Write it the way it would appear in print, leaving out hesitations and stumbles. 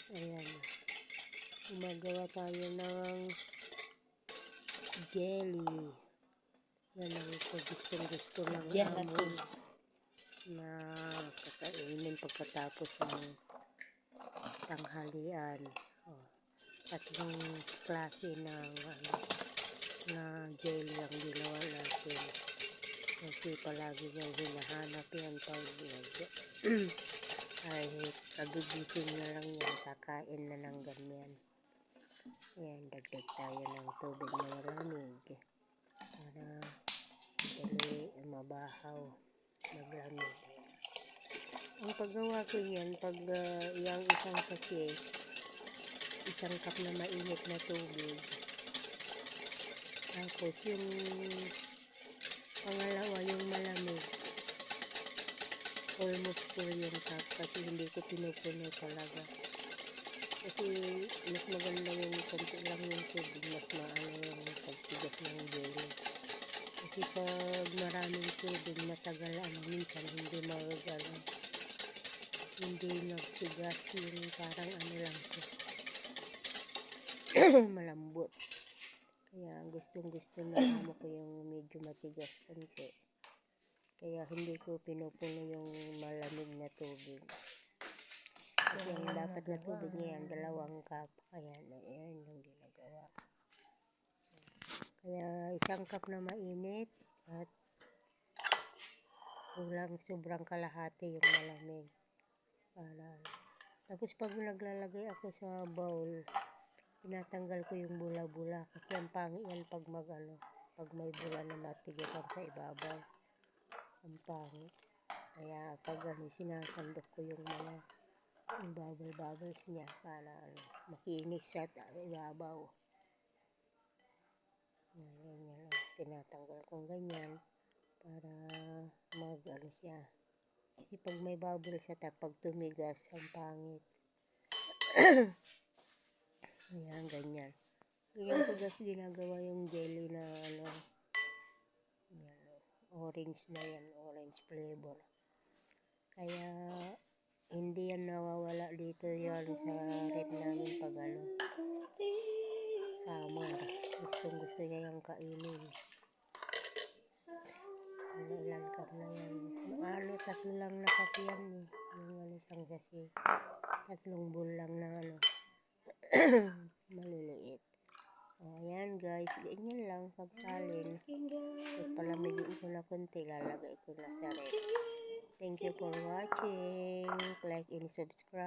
Ayan. Gumagawa tayo ng jelly. Yan ang gustong-gusto ng amoy na kakainin pagkatapos ng tanghalian. Tatlong klase ng na jelly ang ginawa natin. Kasi palagi niyang hinahanap yan pag kahit kagugising na lang yan, kakain na ng ganyan. Ayan, dagdag tayo ng tubig na malamig para dali mabahaw, maglamig. Ang paggawa ko yan, pag yung isang sachet, isang cup na mainit na tubig, tapos yung pangalawa yung malamig, almost full yung cup kasi hindi ko pinupuno talaga. Kasi mas maganda yung konti lang yung tubig, mas maano yung pagtigas ng jelly. Kasi pag maraming tubig, matagal minsan hindi magano, hindi nagtigas, yung parang lang siya. Malambot. Kaya gustong-gusto na amo ko yung medyo matigas konti. Kaya hindi ko pinupuno yung malamig na tubig. Kasi ang dapat na tubig niya, 2 cup. Ayan yung ginagawa. Kaya 1 cup na mainit at kulang sobrang kalahati yung malamig. Tapos pag naglalagay ako sa bowl, tinatanggal ko yung bula-bula kasi ang pangit yan pag pag may bula na matigisan sa ibabaw. Ang pangit. Kaya pag sinasandok ko yung mga bubbles niya para makinis sa ibabaw. Yan. Tinatanggal kong ganyan para siya. Kasi pag may bubbles sa pag tumigas, ang pangit. Ayan, ganyan. Ganyan ko just ginagawa yung jelly na orange na yan, orange flavor. Kaya hindi yan nawawala dito yan sa rep namin pag summer. Gustong-gusto niya yung kainin. Ilan cup na yan. 3 lang na cup yan yung isang sachet. 3 bowl lang na maliliit. Ayan guys, ganyan lang pagsalin. Tapos palamigin ko na konti, lalagay ko na sa rep. Thank you for watching. Like and subscribe.